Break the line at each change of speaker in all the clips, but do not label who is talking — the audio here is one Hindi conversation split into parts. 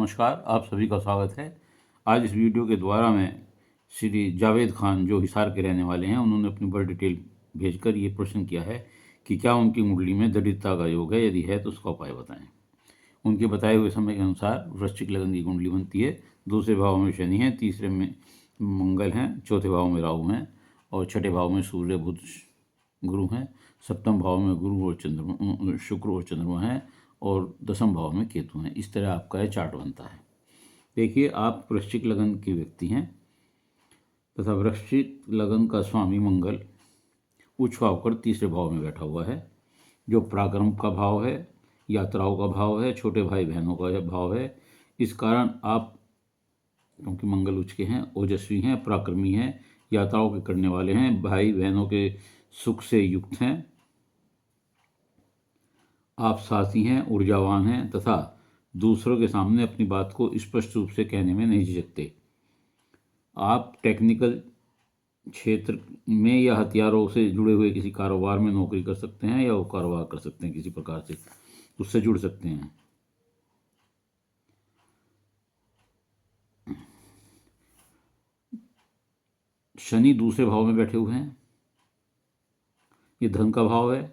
नमस्कार, आप सभी का स्वागत है। आज इस वीडियो के द्वारा मैं श्री जावेद खान जो हिसार के रहने वाले हैं, उन्होंने अपनी बर्थ डिटेल भेजकर ये प्रश्न किया है कि क्या उनकी कुंडली में दरिद्रता का योग है, यदि है तो उसका उपाय बताएं। उनके बताए हुए समय के अनुसार वृश्चिक लग्न की कुंडली बनती है। दूसरे भाव में शनि है, तीसरे में मंगल हैं, चौथे भाव में राहु हैं और छठे भाव में सूर्य बुध गुरु हैं। सप्तम भाव में गुरु और चंद्रमा शुक्र और चंद्रमा हैं और दसम भाव में केतु हैं। इस तरह आपका यह चार्ट बनता है। देखिए, आप वृश्चिक लगन के व्यक्ति हैं तथा वृश्चिक लगन का स्वामी मंगल उच्च होकर तीसरे भाव में बैठा हुआ है, जो पराक्रम का भाव है, यात्राओं का भाव है, छोटे भाई बहनों का भाव है। इस कारण आप, क्योंकि मंगल उच्च के हैं, ओजस्वी हैं, पराक्रमी हैं, यात्राओं के करने वाले हैं, भाई बहनों के सुख से युक्त हैं, आप साहसी हैं, ऊर्जावान हैं तथा दूसरों के सामने अपनी बात को स्पष्ट रूप से कहने में नहीं झिझकते। आप टेक्निकल क्षेत्र में या हथियारों से जुड़े हुए किसी कारोबार में नौकरी कर सकते हैं या वो कारोबार कर सकते हैं, किसी प्रकार से उससे जुड़ सकते हैं। शनि दूसरे भाव में बैठे हुए हैं, ये धन का भाव है।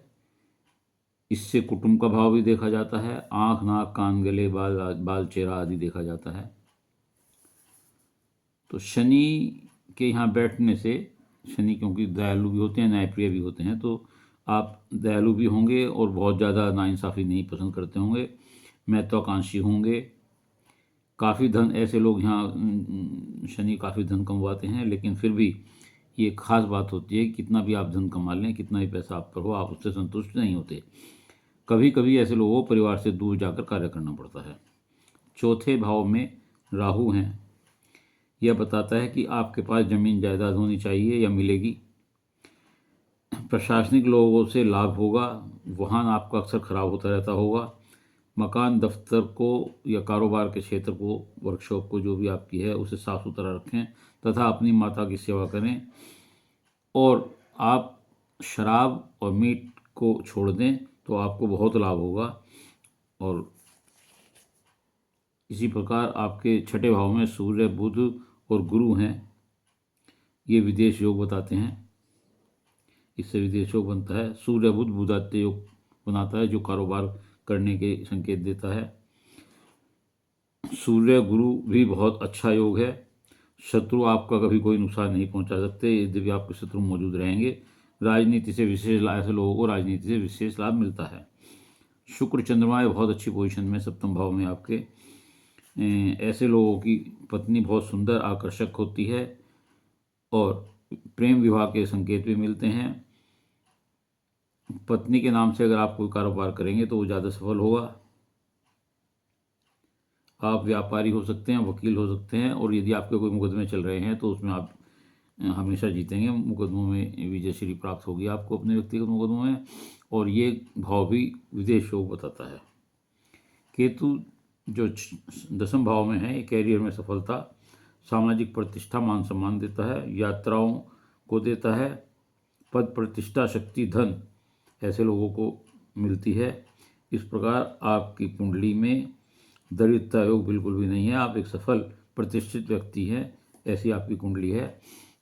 इससे कुटुंब का भाव भी देखा जाता है। आंख, नाक, कान, गले, बाल चेहरा आदि देखा जाता है। तो शनि के यहाँ बैठने से, शनि क्योंकि दयालु भी होते हैं, न्यायप्रिय भी होते हैं, तो आप दयालु भी होंगे और बहुत ज़्यादा नाइंसाफ़ी नहीं पसंद करते होंगे, महत्वाकांक्षी होंगे। काफ़ी धन, ऐसे लोग यहाँ शनि काफ़ी धन कमवाते हैं, लेकिन फिर भी ये खास बात होती है, कितना भी आप धन कमा लें, कितना भी पैसा आप पर हो, आप उससे संतुष्ट नहीं होते। कभी कभी ऐसे लोगों को परिवार से दूर जाकर कार्य करना पड़ता है। चौथे भाव में राहु हैं। यह बताता है कि आपके पास ज़मीन जायदाद होनी चाहिए या मिलेगी। प्रशासनिक लोगों से लाभ होगा। वाहन आपका अक्सर खराब होता रहता होगा। मकान, दफ्तर को या कारोबार के क्षेत्र को, वर्कशॉप को, जो भी आपकी है, उसे साफ़ सुथरा रखें तथा अपनी माता की सेवा करें। और आप शराब और मीट को छोड़ दें तो आपको बहुत लाभ होगा। और इसी प्रकार आपके छठे भाव में सूर्य, बुध और गुरु हैं। ये विदेश योग बताते हैं, इससे विदेश योग बनता है। सूर्य बुध बुधादित्य योग बनाता है, जो कारोबार करने के संकेत देता है। सूर्य गुरु भी बहुत अच्छा योग है। शत्रु आपका कभी कोई नुकसान नहीं पहुंचा सकते, यद्यपि आपके शत्रु मौजूद रहेंगे। राजनीति से विशेष लाभ, ऐसे लोगों को राजनीति से विशेष लाभ मिलता है। शुक्र चंद्रमा बहुत अच्छी पोजीशन में सप्तम भाव में आपके। ऐसे लोगों की पत्नी बहुत सुंदर, आकर्षक होती है और प्रेम विवाह के संकेत भी मिलते हैं। पत्नी के नाम से अगर आप कोई कारोबार करेंगे तो वो ज़्यादा सफल होगा। आप व्यापारी हो सकते हैं, वकील हो सकते हैं, और यदि आपके कोई मुकदमे चल रहे हैं तो उसमें आप हमेशा जीतेंगे। मुकदमों में विजयश्री प्राप्त होगी आपको अपने व्यक्तिगत मुकदमों में। और ये भाव भी विदेश योग बताता है। केतु जो दसम भाव में है, ये कैरियर में सफलता, सामाजिक प्रतिष्ठा, मान सम्मान देता है, यात्राओं को देता है। पद, प्रतिष्ठा, शक्ति, धन ऐसे लोगों को मिलती है। इस प्रकार आपकी कुंडली में दरिद्रता योग बिल्कुल भी नहीं है। आप एक सफल प्रतिष्ठित व्यक्ति हैं, ऐसी आपकी कुंडली है।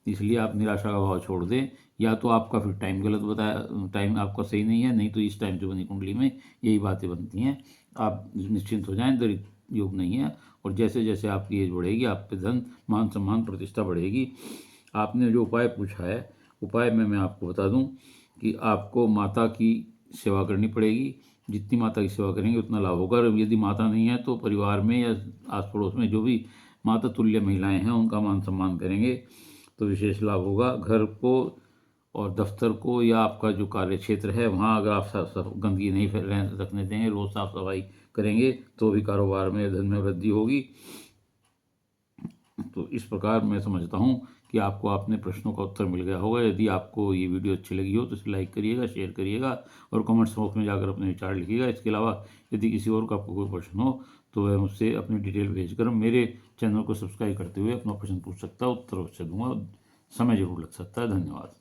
इसलिए आप निराशा का भाव छोड़ दें। या तो आपका फिर टाइम गलत बताया, टाइम आपका सही नहीं है, नहीं तो इस टाइम जो बनी कुंडली में यही बातें बनती हैं। आप निश्चिंत हो जाएं, दरिद्र योग नहीं है। और जैसे जैसे आपकी एज बढ़ेगी, आप पे धन, मान सम्मान, प्रतिष्ठा बढ़ेगी। आपने जो उपाय पूछा है, उपाय में मैं आपको बता दूं कि आपको माता की सेवा करनी पड़ेगी। जितनी माता की सेवा करेंगे उतना लाभ होगा। और यदि माता नहीं है तो परिवार में या आस पड़ोस में जो भी माता तुल्य महिलाएं हैं, उनका मान सम्मान करेंगे तो विशेष लाभ होगा। घर को और दफ्तर को या आपका जो कार्य क्षेत्र है, वहाँ अगर आप गंदगी नहीं रखने देंगे, रोज़ साफ सफाई करेंगे, तो भी कारोबार में, धन में वृद्धि होगी। तो इस प्रकार मैं समझता हूँ कि आपको अपने प्रश्नों का उत्तर मिल गया होगा। यदि आपको ये वीडियो अच्छी लगी हो तो इसे लाइक करिएगा, शेयर करिएगा और कमेंट्स बॉक्स में जाकर अपने विचार लिखिएगा। इसके अलावा यदि किसी और का आपको कोई प्रश्न हो तो वह मुझसे अपनी डिटेल भेजकर मेरे चैनल को सब्सक्राइब करते हुए अपना प्रश्न पूछ सकता है। उत्तर अवश्य दूंगा, समय जरूर लग सकता है। धन्यवाद।